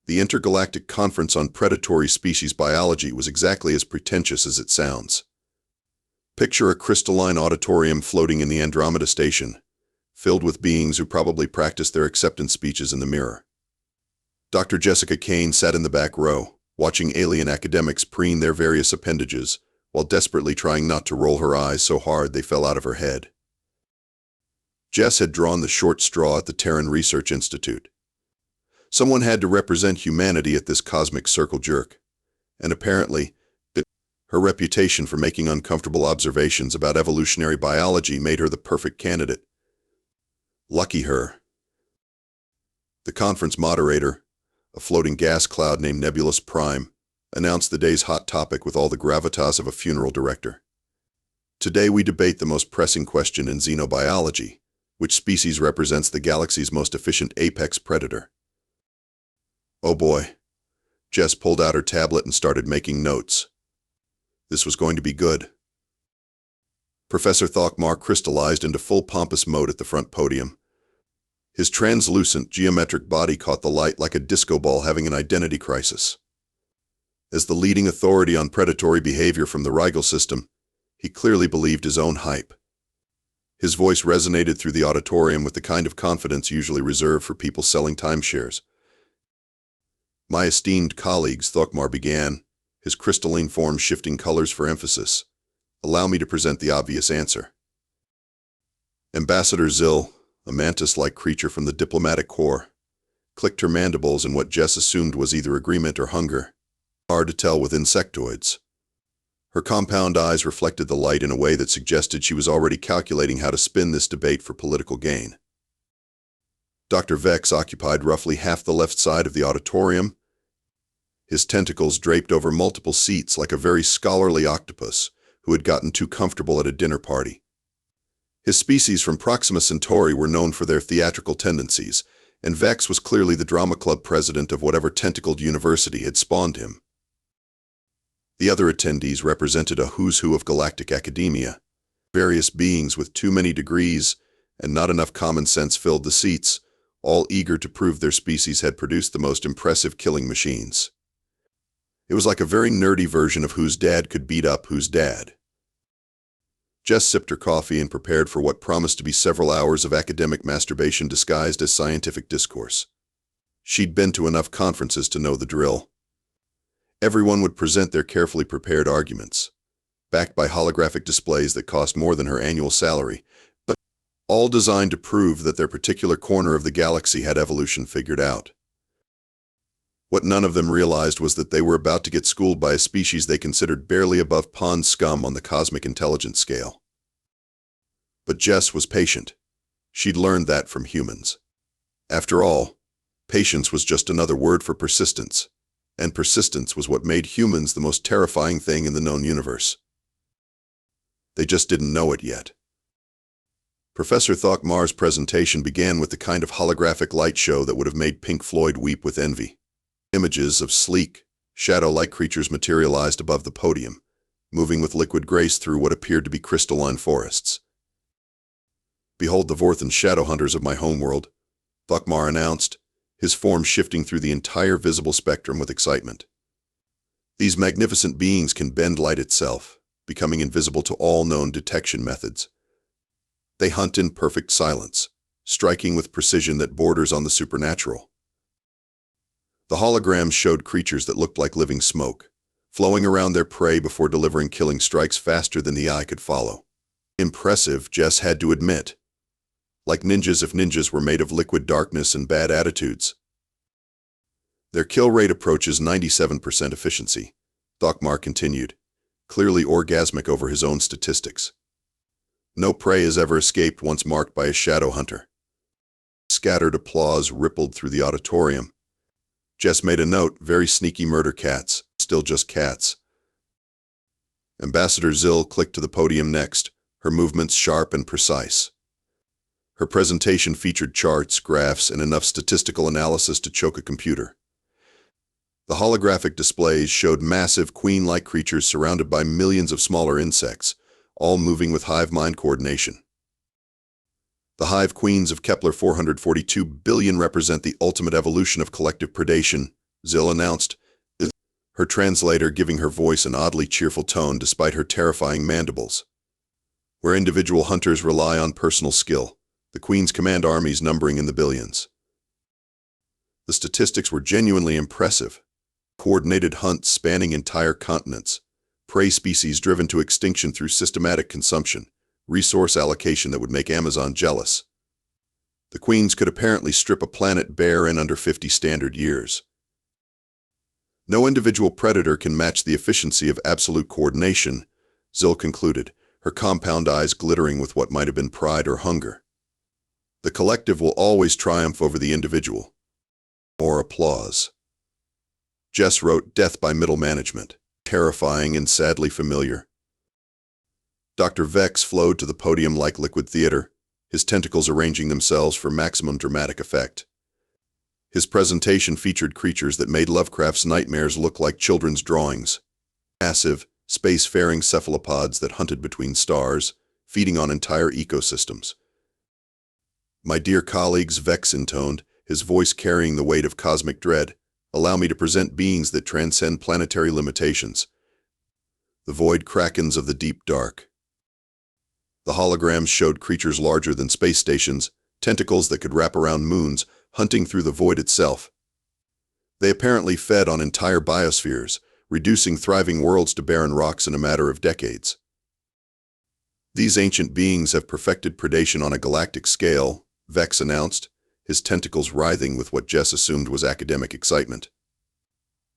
The Intergalactic Conference on Predatory Species Biology was exactly as pretentious as it sounds. Picture a crystalline auditorium floating in the Andromeda Station, filled with beings who probably practiced their acceptance speeches in the mirror. Dr. Jessica Kane sat in the back row, watching alien academics preen their various appendages, while desperately trying not to roll her eyes so hard they fell out of her head. Jess had drawn the short straw at the Terran Research Institute. Someone had to represent humanity at this cosmic circle jerk, and apparently, her reputation for making uncomfortable observations about evolutionary biology made her the perfect candidate. Lucky her. The conference moderator, a floating gas cloud named Nebulous Prime, announced the day's hot topic with all the gravitas of a funeral director. Today we debate the most pressing question in xenobiology: which species represents the galaxy's most efficient apex predator? Oh boy. Jess pulled out her tablet and started making notes. This was going to be good. Professor Thokmar crystallized into full pompous mode at the front podium. His translucent, geometric body caught the light like a disco ball having an identity crisis. As the leading authority on predatory behavior from the Rigel system, he clearly believed his own hype. His voice resonated through the auditorium with the kind of confidence usually reserved for people selling timeshares. My esteemed colleagues, Thokmar began, his crystalline form shifting colors for emphasis. Allow me to present the obvious answer. Ambassador Zill, a mantis-like creature from the diplomatic corps, clicked her mandibles in what Jess assumed was either agreement or hunger. Hard to tell with insectoids. Her compound eyes reflected the light in a way that suggested she was already calculating how to spin this debate for political gain. Dr. Vex occupied roughly half the left side of the auditorium, his tentacles draped over multiple seats like a very scholarly octopus who had gotten too comfortable at a dinner party. His species from Proxima Centauri were known for their theatrical tendencies, and Vex was clearly the drama club president of whatever tentacled university had spawned him. The other attendees represented a who's who of galactic academia. Various beings with too many degrees and not enough common sense filled the seats, all eager to prove their species had produced the most impressive killing machines. It was like a very nerdy version of whose dad could beat up whose dad. Jess sipped her coffee and prepared for what promised to be several hours of academic masturbation disguised as scientific discourse. She'd been to enough conferences to know the drill. Everyone would present their carefully prepared arguments, backed by holographic displays that cost more than her annual salary, but all designed to prove that their particular corner of the galaxy had evolution figured out. What none of them realized was that they were about to get schooled by a species they considered barely above pond scum on the cosmic intelligence scale. But Jess was patient. She'd learned that from humans. After all, patience was just another word for persistence, and persistence was what made humans the most terrifying thing in the known universe. They just didn't know it yet. Professor Thokmar's presentation began with the kind of holographic light show that would have made Pink Floyd weep with envy. Images of sleek, shadow-like creatures materialized above the podium, moving with liquid grace through what appeared to be crystalline forests. Behold the Vorthan Shadow Hunters of my homeworld, Thokmar announced, his form shifting through the entire visible spectrum with excitement. These magnificent beings can bend light itself, becoming invisible to all known detection methods. They hunt in perfect silence, striking with precision that borders on the supernatural. The holograms showed creatures that looked like living smoke, flowing around their prey before delivering killing strikes faster than the eye could follow. Impressive, Jess had to admit. Like ninjas if ninjas were made of liquid darkness and bad attitudes. Their kill rate approaches 97% efficiency, Thokmar continued, clearly orgasmic over his own statistics. No prey has ever escaped once marked by a shadow hunter. Scattered applause rippled through the auditorium. Jess made a note, very sneaky murder cats, still just cats. Ambassador Zill clicked to the podium next, her movements sharp and precise. Her presentation featured charts, graphs, and enough statistical analysis to choke a computer. The holographic displays showed massive queen-like creatures surrounded by millions of smaller insects, all moving with hive mind coordination. The Hive Queens of Kepler-442b represent the ultimate evolution of collective predation, Zill announced, her translator giving her voice an oddly cheerful tone despite her terrifying mandibles. Where individual hunters rely on personal skill, the Queens command armies numbering in the billions. The statistics were genuinely impressive. Coordinated hunts spanning entire continents, prey species driven to extinction through systematic consumption, resource allocation that would make Amazon jealous. The Queens could apparently strip a planet bare in under 50 standard years. No individual predator can match the efficiency of absolute coordination, Zill concluded, her compound eyes glittering with what might have been pride or hunger. The collective will always triumph over the individual. More applause. Jess wrote, "Death by middle management. Terrifying and sadly familiar." Dr. Vex flowed to the podium like liquid theater, his tentacles arranging themselves for maximum dramatic effect. His presentation featured creatures that made Lovecraft's nightmares look like children's drawings. Massive, space-faring cephalopods that hunted between stars, feeding on entire ecosystems. "My dear colleagues," Vex intoned, his voice carrying the weight of cosmic dread, "allow me to present beings that transcend planetary limitations. The Void Krakens of the deep dark." The holograms showed creatures larger than space stations, tentacles that could wrap around moons, hunting through the void itself. They apparently fed on entire biospheres, reducing thriving worlds to barren rocks in a matter of decades. "These ancient beings have perfected predation on a galactic scale," Vex announced, his tentacles writhing with what Jess assumed was academic excitement.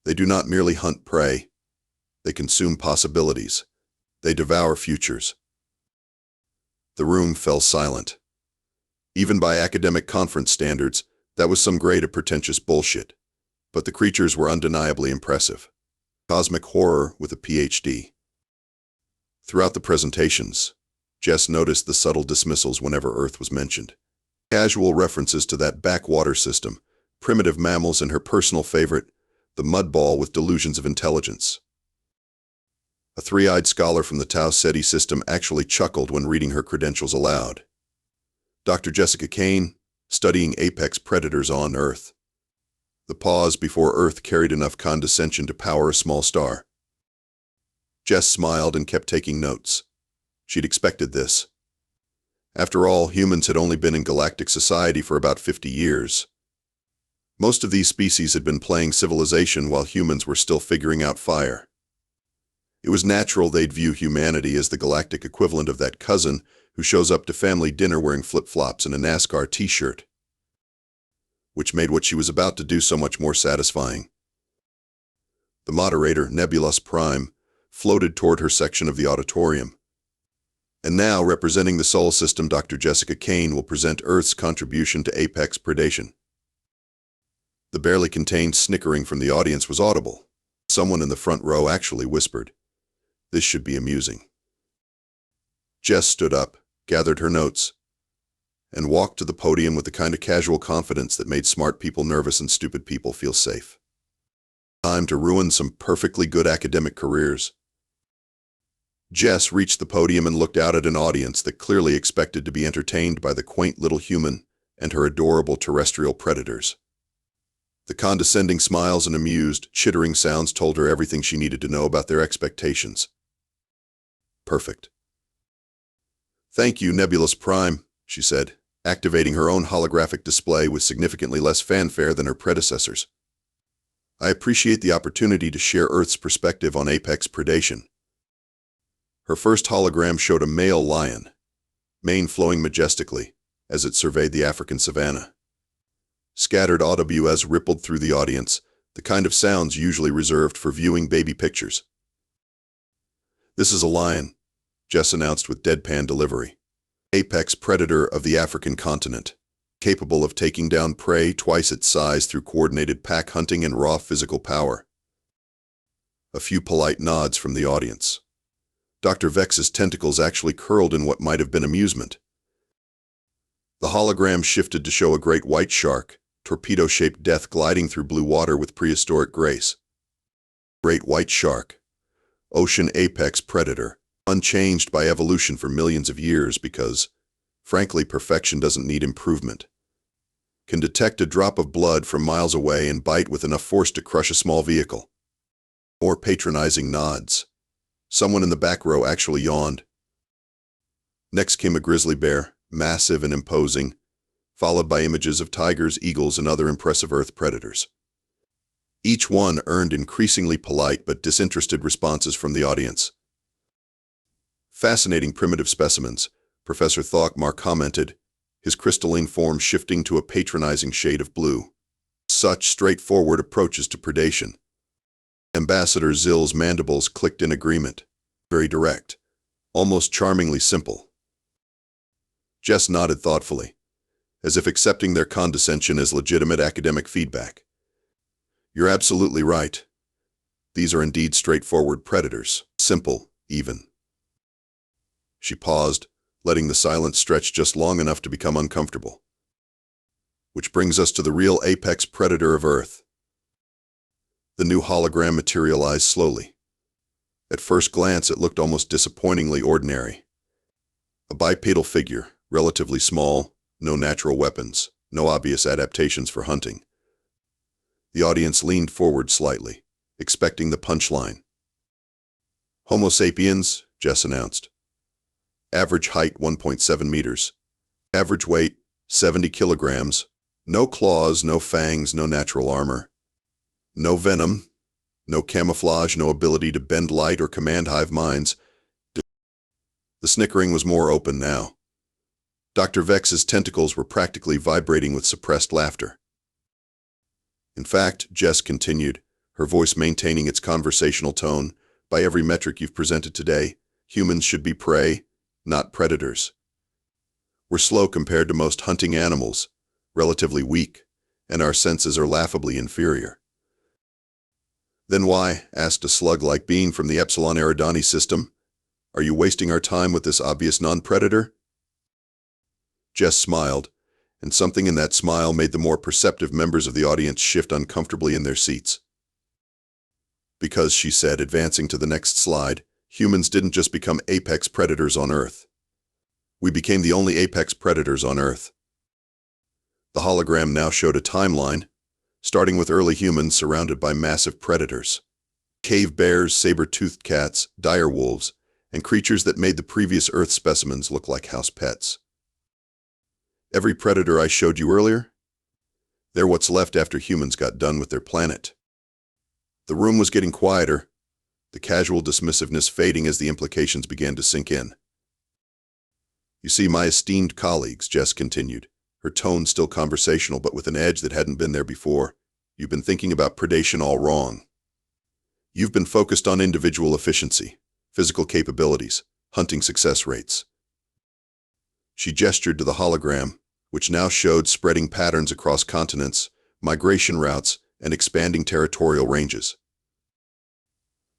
"They do not merely hunt prey. They consume possibilities. They devour futures." The room fell silent. Even by academic conference standards, that was some grade of pretentious bullshit. But the creatures were undeniably impressive. Cosmic horror with a PhD. Throughout the presentations, Jess noticed the subtle dismissals whenever Earth was mentioned. Casual references to that backwater system, primitive mammals, and her personal favorite, the mudball with delusions of intelligence. A three-eyed scholar from the Tau Ceti system actually chuckled when reading her credentials aloud. Dr. Jessica Kane, studying apex predators on Earth. The pause before Earth carried enough condescension to power a small star. Jess smiled and kept taking notes. She'd expected this. After all, humans had only been in galactic society for about 50 years. Most of these species had been playing civilization while humans were still figuring out fire. It was natural they'd view humanity as the galactic equivalent of that cousin who shows up to family dinner wearing flip-flops and a NASCAR t-shirt. Which made what she was about to do so much more satisfying. The moderator, Nebulous Prime, floated toward her section of the auditorium. "And now, representing the Sol System, Dr. Jessica Kane will present Earth's contribution to apex predation." The barely contained snickering from the audience was audible. Someone in the front row actually whispered, "This should be amusing." Jess stood up, gathered her notes, and walked to the podium with the kind of casual confidence that made smart people nervous and stupid people feel safe. Time to ruin some perfectly good academic careers. Jess reached the podium and looked out at an audience that clearly expected to be entertained by the quaint little human and her adorable terrestrial predators. The condescending smiles and amused, chittering sounds told her everything she needed to know about their expectations. Perfect. "Thank you, Nebulous Prime," she said, activating her own holographic display with significantly less fanfare than her predecessors. "I appreciate the opportunity to share Earth's perspective on apex predation." Her first hologram showed a male lion, mane flowing majestically, as it surveyed the African savanna. Scattered AWS rippled through the audience, the kind of sounds usually reserved for viewing baby pictures. "This is a lion," Jess announced with deadpan delivery. "Apex predator of the African continent, capable of taking down prey twice its size through coordinated pack hunting and raw physical power." A few polite nods from the audience. Dr. Vex's tentacles actually curled in what might have been amusement. The hologram shifted to show a great white shark, torpedo-shaped death gliding through blue water with prehistoric grace. Great white shark. Ocean apex predator, unchanged by evolution for millions of years because, frankly, perfection doesn't need improvement. can detect a drop of blood from miles away and bite with enough force to crush a small vehicle. Or patronizing nods. Someone in the back row actually yawned. Next came a grizzly bear, massive and imposing, followed by images of tigers, eagles, and other impressive Earth predators. Each one earned increasingly polite but disinterested responses from the audience. Fascinating primitive specimens, Professor Thokmar commented, his crystalline form shifting to a patronizing shade of blue. Such straightforward approaches to predation. Ambassador Zill's mandibles clicked in agreement. Very direct. Almost charmingly simple. Jess nodded thoughtfully, as if accepting their condescension as legitimate academic feedback. You're absolutely right. These are indeed straightforward predators. Simple, even. She paused, letting the silence stretch just long enough to become uncomfortable. Which brings us to the real apex predator of Earth. The new hologram materialized slowly. At first glance, it looked almost disappointingly ordinary. A bipedal figure, relatively small, no natural weapons, no obvious adaptations for hunting. The audience leaned forward slightly, expecting the punchline. Homo sapiens, Jess announced. Average height 1.7 meters. Average weight 70 kilograms. No claws, no fangs, no natural armor. No venom, no camouflage, no ability to bend light or command hive minds. The snickering was more open now. Dr. Vex's tentacles were practically vibrating with suppressed laughter. In fact, Jess continued, her voice maintaining its conversational tone, by every metric you've presented today, humans should be prey, not predators. We're slow compared to most hunting animals, relatively weak, and our senses are laughably inferior. Then why, asked a slug-like being from the Epsilon Eridani system, are you wasting our time with this obvious non-predator? Jess smiled, and something in that smile made the more perceptive members of the audience shift uncomfortably in their seats. Because, she said, advancing to the next slide, humans didn't just become apex predators on Earth. We became the only apex predators on Earth. The hologram now showed a timeline, starting with early humans surrounded by massive predators. Cave bears, saber-toothed cats, dire wolves, and creatures that made the previous Earth specimens look like house pets. Every predator I showed you earlier? They're what's left after humans got done with their planet. The room was getting quieter, the casual dismissiveness fading as the implications began to sink in. You see, my esteemed colleagues, Jess continued, her tone still conversational but with an edge that hadn't been there before, you've been thinking about predation all wrong. You've been focused on individual efficiency, physical capabilities, hunting success rates. She gestured to the hologram, which now showed spreading patterns across continents, migration routes, and expanding territorial ranges.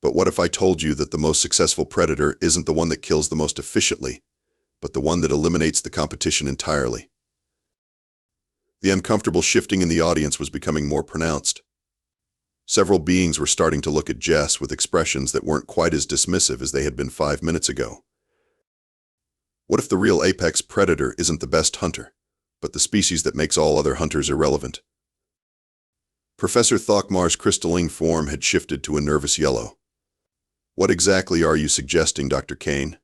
But what if I told you that the most successful predator isn't the one that kills the most efficiently, but the one that eliminates the competition entirely? The uncomfortable shifting in the audience was becoming more pronounced. Several beings were starting to look at Jess with expressions that weren't quite as dismissive as they had been 5 minutes ago. What if the real apex predator isn't the best hunter, but the species that makes all other hunters irrelevant? Professor Thokmar's crystalline form had shifted to a nervous yellow. What exactly are you suggesting, Dr. Kane?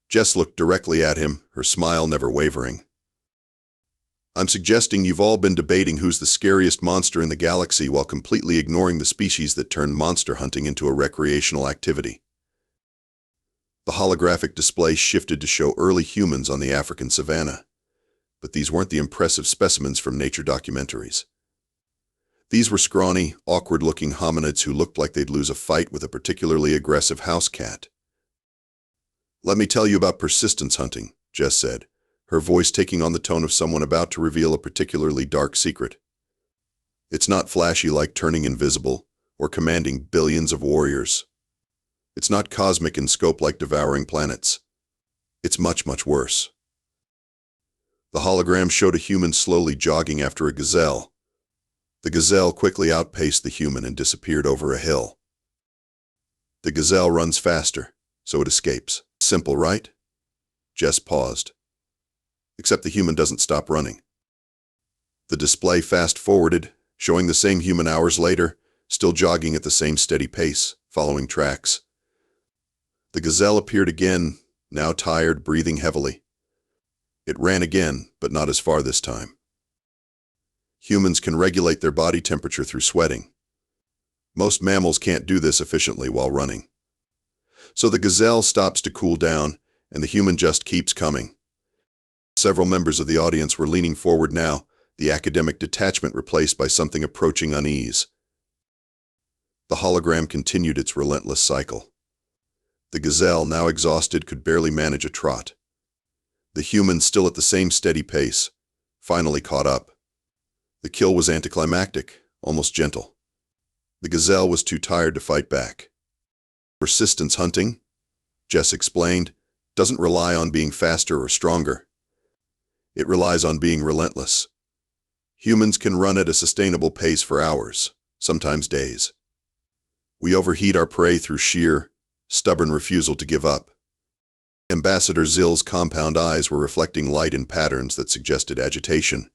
Jess looked directly at him, her smile never wavering. I'm suggesting you've all been debating who's the scariest monster in the galaxy while completely ignoring the species that turned monster hunting into a recreational activity. The holographic display shifted to show early humans on the African savanna, but these weren't the impressive specimens from nature documentaries. These were scrawny, awkward-looking hominids who looked like they'd lose a fight with a particularly aggressive house cat. Let me tell you about persistence hunting, Jess said, her voice taking on the tone of someone about to reveal a particularly dark secret. It's not flashy like turning invisible or commanding billions of warriors. It's not cosmic in scope like devouring planets. It's much, much worse. The hologram showed a human slowly jogging after a gazelle. The gazelle quickly outpaced the human and disappeared over a hill. The gazelle runs faster, so it escapes. Simple, right? Jess paused. Except the human doesn't stop running. The display fast-forwarded, showing the same human hours later, still jogging at the same steady pace, following tracks. The gazelle appeared again, now tired, breathing heavily. It ran again, but not as far this time. Humans can regulate their body temperature through sweating. Most mammals can't do this efficiently while running. So the gazelle stops to cool down, and the human just keeps coming. Several members of the audience were leaning forward now, the academic detachment replaced by something approaching unease. The hologram continued its relentless cycle. The gazelle, now exhausted, could barely manage a trot. The human, still at the same steady pace, finally caught up. The kill was anticlimactic, almost gentle. The gazelle was too tired to fight back. Persistence hunting, Jess explained, doesn't rely on being faster or stronger. It relies on being relentless. Humans can run at a sustainable pace for hours, sometimes days. We overheat our prey through sheer, stubborn refusal to give up. Ambassador Zill's compound eyes were reflecting light in patterns that suggested agitation.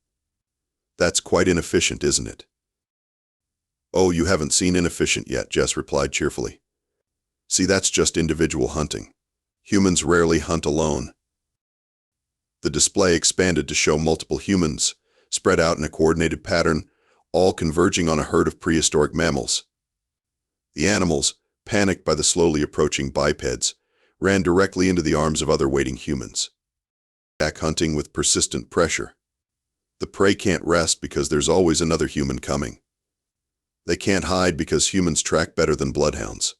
That's quite inefficient, isn't it? Oh, you haven't seen inefficient yet, Jess replied cheerfully. See, that's just individual hunting. Humans rarely hunt alone. The display expanded to show multiple humans, spread out in a coordinated pattern, all converging on a herd of prehistoric mammals. The animals, panicked by the slowly approaching bipeds, ran directly into the arms of other waiting humans. Back hunting with persistent pressure. The prey can't rest because there's always another human coming. They can't hide because humans track better than bloodhounds.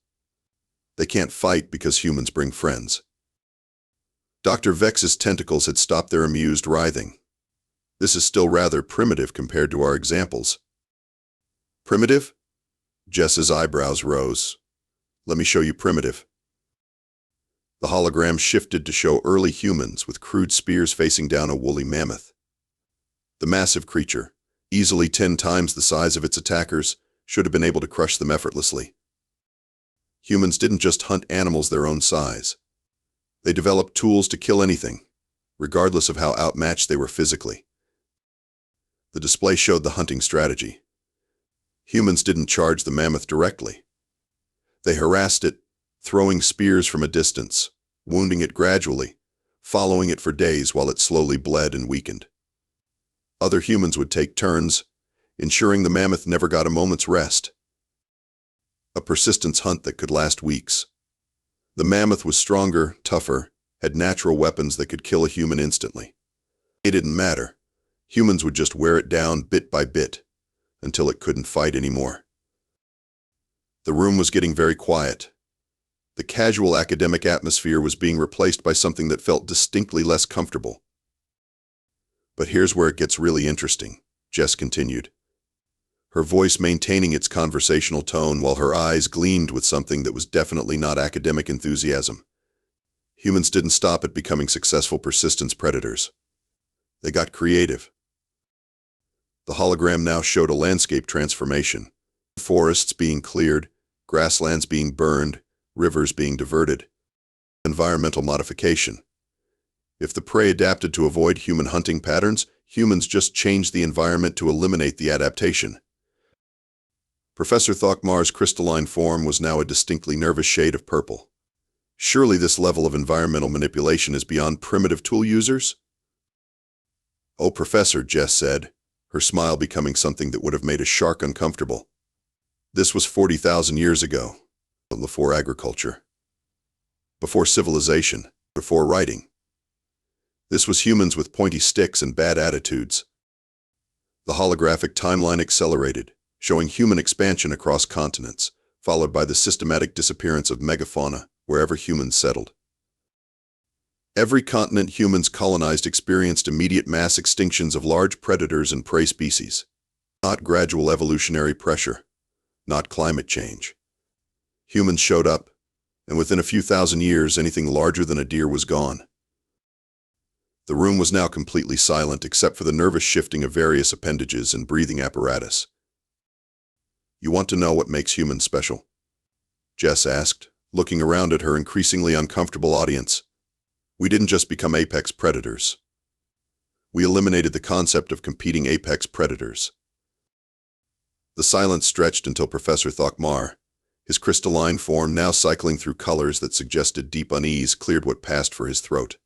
They can't fight because humans bring friends. Dr. Vex's tentacles had stopped their amused writhing. This is still rather primitive compared to our examples. Primitive? Jess's eyebrows rose. Let me show you primitive. The hologram shifted to show early humans with crude spears facing down a woolly mammoth. The massive creature, easily 10 times the size of its attackers, should have been able to crush them effortlessly. Humans didn't just hunt animals their own size. They developed tools to kill anything, regardless of how outmatched they were physically. The display showed the hunting strategy. Humans didn't charge the mammoth directly. They harassed it, throwing spears from a distance, wounding it gradually, following it for days while it slowly bled and weakened. Other humans would take turns, ensuring the mammoth never got a moment's rest. A persistence hunt that could last weeks. The mammoth was stronger, tougher, had natural weapons that could kill a human instantly. It didn't matter. Humans would just wear it down bit by bit, until it couldn't fight anymore. The room was getting very quiet. The casual academic atmosphere was being replaced by something that felt distinctly less comfortable. But here's where it gets really interesting, Jess continued, her voice maintaining its conversational tone while her eyes gleamed with something that was definitely not academic enthusiasm. Humans didn't stop at becoming successful persistence predators. They got creative. The hologram now showed a landscape transformation. Forests being cleared, grasslands being burned, rivers being diverted. Environmental modification. If the prey adapted to avoid human hunting patterns, humans just changed the environment to eliminate the adaptation. Professor Thokmar's crystalline form was now a distinctly nervous shade of purple. Surely this level of environmental manipulation is beyond primitive tool users? Oh, Professor, Jess said, her smile becoming something that would have made a shark uncomfortable. This was 40,000 years ago, before agriculture, before civilization, before writing. This was humans with pointy sticks and bad attitudes. The holographic timeline accelerated, showing human expansion across continents, followed by the systematic disappearance of megafauna wherever humans settled. Every continent humans colonized experienced immediate mass extinctions of large predators and prey species. Not gradual evolutionary pressure, not climate change. Humans showed up, and within a few thousand years, anything larger than a deer was gone. The room was now completely silent except for the nervous shifting of various appendages and breathing apparatus. You want to know what makes humans special? Jess asked, looking around at her increasingly uncomfortable audience. We didn't just become apex predators. We eliminated the concept of competing apex predators. The silence stretched until Professor Thokmar, his crystalline form now cycling through colors that suggested deep unease, cleared what passed for his throat.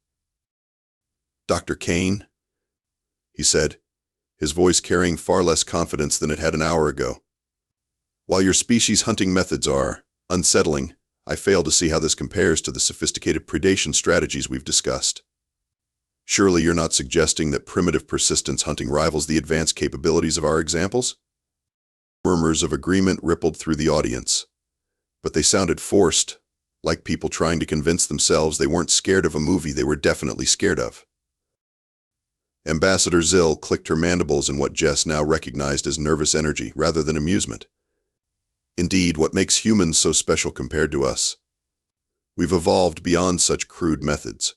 "Dr. Kane," he said, his voice carrying far less confidence than it had an hour ago. "While your species hunting methods are unsettling, I fail to see how this compares to the sophisticated predation strategies we've discussed. Surely you're not suggesting that primitive persistence hunting rivals the advanced capabilities of our examples?" Murmurs of agreement rippled through the audience, but they sounded forced, like people trying to convince themselves they weren't scared of a movie they were definitely scared of. Ambassador Zill clicked her mandibles in what Jess now recognized as nervous energy rather than amusement. "Indeed, what makes humans so special compared to us? We've evolved beyond such crude methods."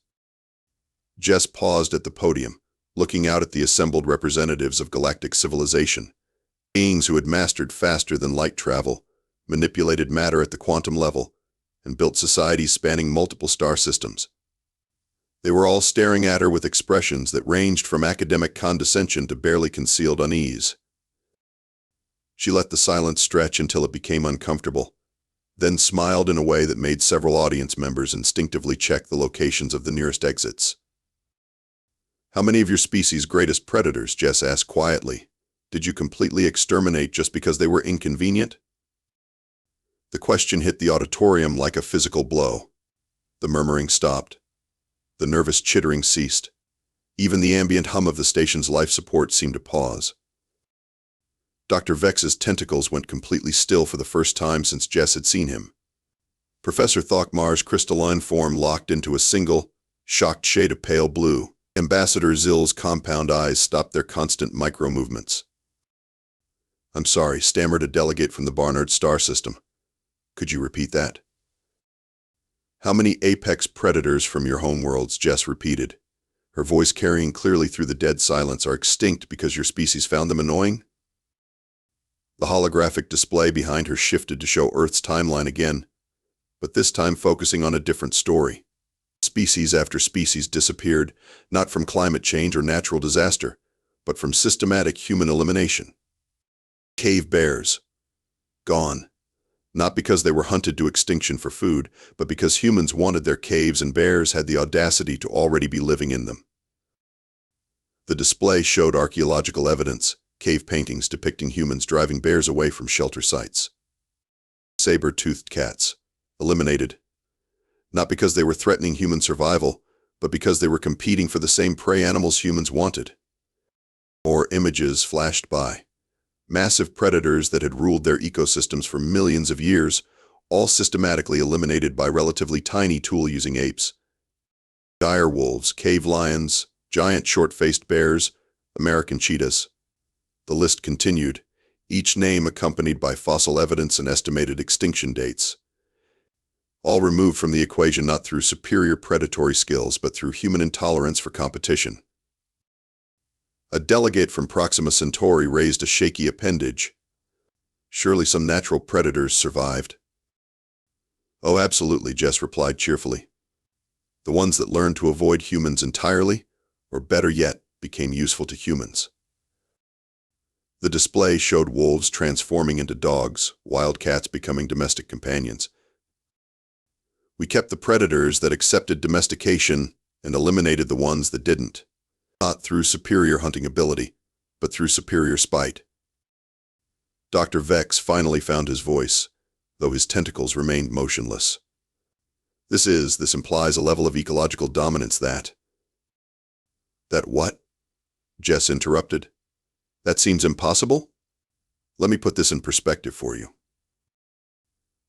Jess paused at the podium, looking out at the assembled representatives of galactic civilization, beings who had mastered faster than light travel, manipulated matter at the quantum level, and built societies spanning multiple star systems. They were all staring at her with expressions that ranged from academic condescension to barely concealed unease. She let the silence stretch until it became uncomfortable, then smiled in a way that made several audience members instinctively check the locations of the nearest exits. "How many of your species' greatest predators," Jess asked quietly, "did you completely exterminate just because they were inconvenient?" The question hit the auditorium like a physical blow. The murmuring stopped. The nervous chittering ceased. Even the ambient hum of the station's life support seemed to pause. Dr. Vex's tentacles went completely still for the first time since Jess had seen him. Professor Thokmar's crystalline form locked into a single, shocked shade of pale blue. Ambassador Zill's compound eyes stopped their constant micro-movements. "I'm sorry," stammered a delegate from the Barnard star system. "Could you repeat that?" "How many apex predators from your homeworlds," Jess repeated, her voice carrying clearly through the dead silence, "are extinct because your species found them annoying?" The holographic display behind her shifted to show Earth's timeline again, but this time focusing on a different story. Species after species disappeared, not from climate change or natural disaster, but from systematic human elimination. Cave bears. Gone. Not because they were hunted to extinction for food, but because humans wanted their caves and bears had the audacity to already be living in them. The display showed archaeological evidence, cave paintings depicting humans driving bears away from shelter sites. Saber-toothed cats. Eliminated. Not because they were threatening human survival, but because they were competing for the same prey animals humans wanted. More images flashed by. Massive predators that had ruled their ecosystems for millions of years, all systematically eliminated by relatively tiny tool-using apes. Dire wolves, cave lions, giant short-faced bears, American cheetahs. The list continued, each name accompanied by fossil evidence and estimated extinction dates. All removed from the equation not through superior predatory skills, but through human intolerance for competition. A delegate from Proxima Centauri raised a shaky appendage. "Surely some natural predators survived." "Oh, absolutely," Jess replied cheerfully. "The ones that learned to avoid humans entirely, or better yet, became useful to humans." The display showed wolves transforming into dogs, wildcats becoming domestic companions. "We kept the predators that accepted domestication and eliminated the ones that didn't. Not through superior hunting ability, but through superior spite." Dr. Vex finally found his voice, though his tentacles remained motionless. This implies a level of ecological dominance that..." "That what?" Jess interrupted. "That seems impossible? Let me put this in perspective for you."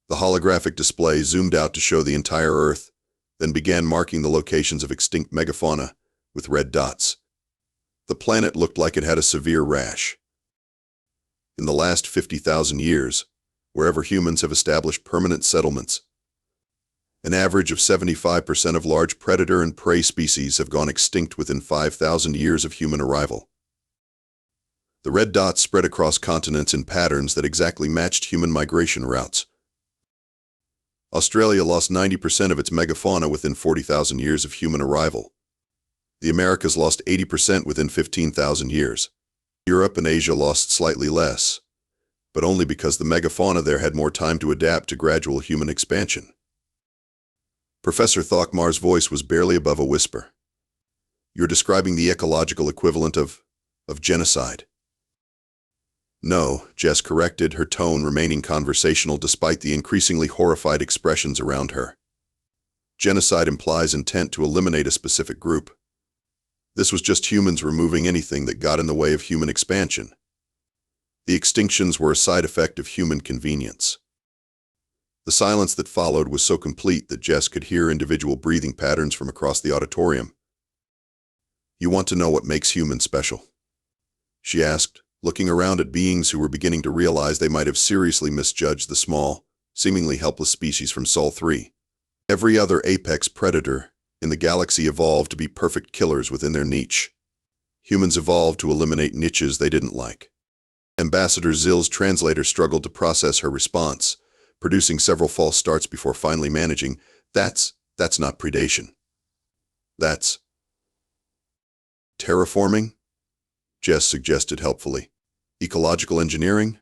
The holographic display zoomed out to show the entire Earth, then began marking the locations of extinct megafauna with red dots. The planet looked like it had a severe rash. In the last 50,000 years, wherever humans have established permanent settlements, an average of 75% of large predator and prey species have gone extinct within 5,000 years of human arrival. The red dots spread across continents in patterns that exactly matched human migration routes. Australia lost 90% of its megafauna within 40,000 years of human arrival. The Americas lost 80% within 15,000 years. Europe and Asia lost slightly less, but only because the megafauna there had more time to adapt to gradual human expansion. Professor Thokmar's voice was barely above a whisper. You're describing the ecological equivalent of genocide. No, Jess corrected, her tone remaining conversational despite the increasingly horrified expressions around her. Genocide implies intent to eliminate a specific group. This was just humans removing anything that got in the way of human expansion. The extinctions were a side effect of human convenience. The silence that followed was so complete that Jess could hear individual breathing patterns from across the auditorium. You want to know what makes humans special? She asked, looking around at beings who were beginning to realize they might have seriously misjudged the small, seemingly helpless species from Sol 3. Every other apex predator in the galaxy evolved to be perfect killers within their niche. Humans evolved to eliminate niches they didn't like. Ambassador Zill's translator struggled to process her response, producing several false starts before finally managing, That's not predation. That's terraforming? Jess suggested helpfully. Ecological engineering?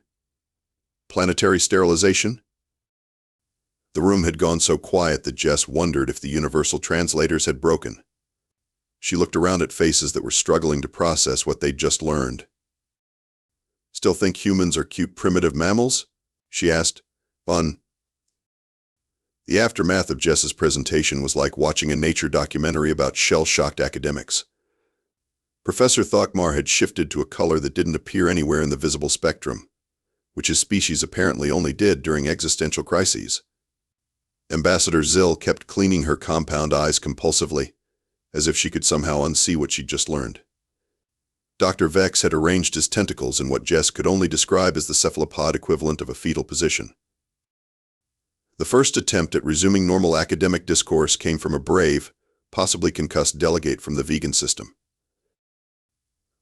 Planetary sterilization? The room had gone so quiet that Jess wondered if the universal translators had broken. She looked around at faces that were struggling to process what they'd just learned. Still think humans are cute primitive mammals? She asked. Fun. The aftermath of Jess's presentation was like watching a nature documentary about shell-shocked academics. Professor Thokmar had shifted to a color that didn't appear anywhere in the visible spectrum, which his species apparently only did during existential crises. Ambassador Zill kept cleaning her compound eyes compulsively, as if she could somehow unsee what she'd just learned. Dr. Vex had arranged his tentacles in what Jess could only describe as the cephalopod equivalent of a fetal position. The first attempt at resuming normal academic discourse came from a brave, possibly concussed delegate from the vegan system.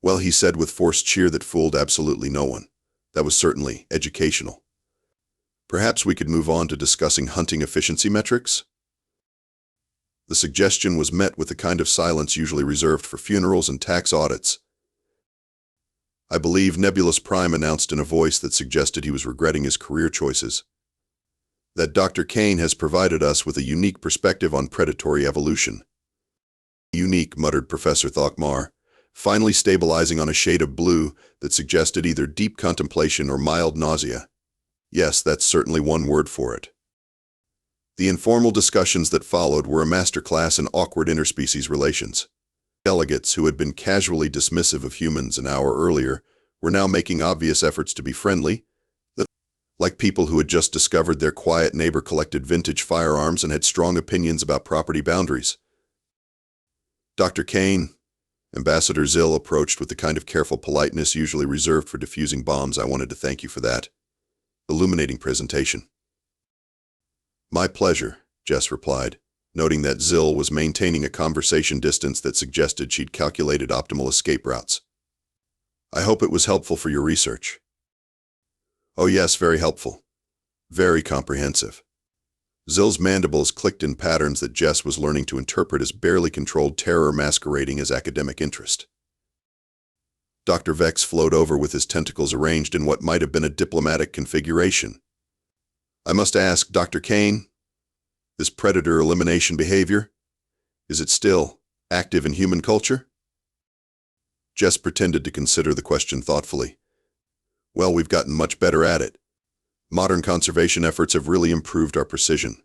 Well, he said with forced cheer that fooled absolutely no one. That was certainly educational. Perhaps we could move on to discussing hunting efficiency metrics? The suggestion was met with the kind of silence usually reserved for funerals and tax audits. I believe Nebulous Prime announced in a voice that suggested he was regretting his career choices. That Dr. Kane has provided us with a unique perspective on predatory evolution. Unique, muttered Professor Thokmar, finally stabilizing on a shade of blue that suggested either deep contemplation or mild nausea. Yes, that's certainly one word for it. The informal discussions that followed were a masterclass in awkward interspecies relations. Delegates who had been casually dismissive of humans an hour earlier were now making obvious efforts to be friendly, like people who had just discovered their quiet neighbor collected vintage firearms and had strong opinions about property boundaries. Dr. Kane, Ambassador Zill approached with the kind of careful politeness usually reserved for defusing bombs. I wanted to thank you for that illuminating presentation. My pleasure, Jess replied, noting that Zill was maintaining a conversation distance that suggested she'd calculated optimal escape routes. I hope it was helpful for your research. Oh yes, very helpful. Very comprehensive. Zill's mandibles clicked in patterns that Jess was learning to interpret as barely controlled terror masquerading as academic interest. Dr. Vex flowed over with his tentacles arranged in what might have been a diplomatic configuration. I must ask, Dr. Kane, this predator elimination behavior, is it still active in human culture? Jess pretended to consider the question thoughtfully. Well, we've gotten much better at it. Modern conservation efforts have really improved our precision.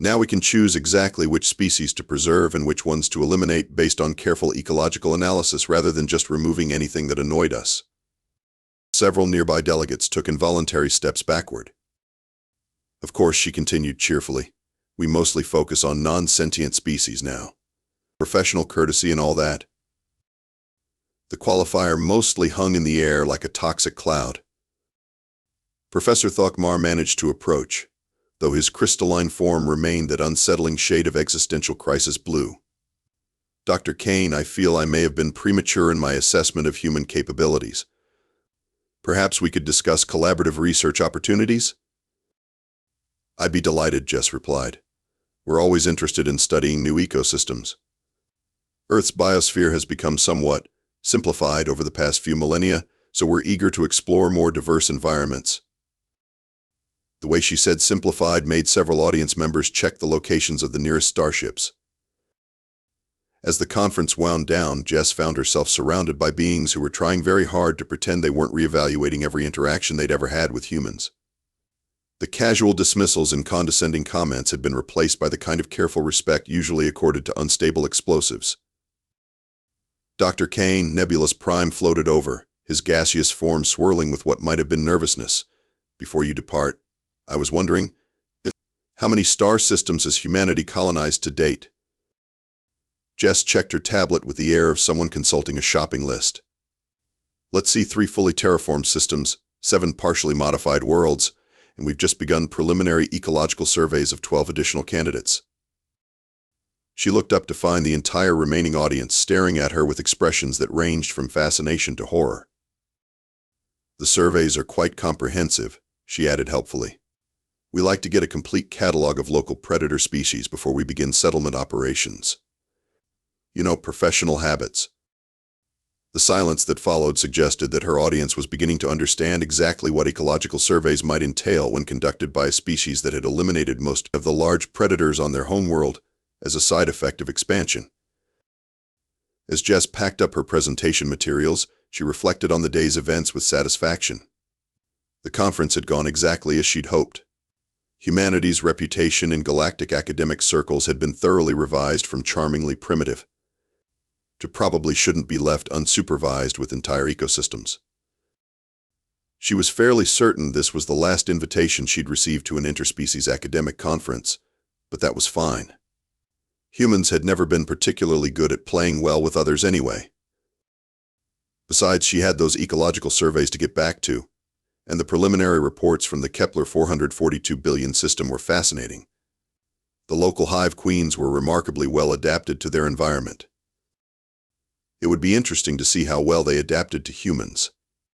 Now we can choose exactly which species to preserve and which ones to eliminate based on careful ecological analysis rather than just removing anything that annoyed us. Several nearby delegates took involuntary steps backward. Of course, she continued cheerfully, we mostly focus on non-sentient species now. Professional courtesy and all that. The qualifier mostly hung in the air like a toxic cloud. Professor Thokmar managed to approach, though his crystalline form remained that unsettling shade of existential crisis blue. Dr. Kane, I feel I may have been premature in my assessment of human capabilities. Perhaps we could discuss collaborative research opportunities? I'd be delighted, Jess replied. We're always interested in studying new ecosystems. Earth's biosphere has become somewhat simplified over the past few millennia, so we're eager to explore more diverse environments. The way she said simplified made several audience members check the locations of the nearest starships. As the conference wound down, Jess found herself surrounded by beings who were trying very hard to pretend they weren't reevaluating every interaction they'd ever had with humans. The casual dismissals and condescending comments had been replaced by the kind of careful respect usually accorded to unstable explosives. Dr. Kane, Nebula's prime, floated over, his gaseous form swirling with what might have been nervousness. Before you depart, I was wondering, how many star systems has humanity colonized to date? Jess checked her tablet with the air of someone consulting a shopping list. Let's see 3 fully terraformed systems, 7 partially modified worlds, and we've just begun preliminary ecological surveys of 12 additional candidates. She looked up to find the entire remaining audience staring at her with expressions that ranged from fascination to horror. The surveys are quite comprehensive, she added helpfully. We like to get a complete catalog of local predator species before we begin settlement operations. You know, professional habits. The silence that followed suggested that her audience was beginning to understand exactly what ecological surveys might entail when conducted by a species that had eliminated most of the large predators on their homeworld as a side effect of expansion. As Jess packed up her presentation materials, she reflected on the day's events with satisfaction. The conference had gone exactly as she'd hoped. Humanity's reputation in galactic academic circles had been thoroughly revised from charmingly primitive to probably shouldn't be left unsupervised with entire ecosystems. She was fairly certain this was the last invitation she'd received to an interspecies academic conference, but that was fine. Humans had never been particularly good at playing well with others anyway. Besides, she had those ecological surveys to get back to, and the preliminary reports from the Kepler-442b system were fascinating. The local Hive Queens were remarkably well adapted to their environment. It would be interesting to see how well they adapted to humans.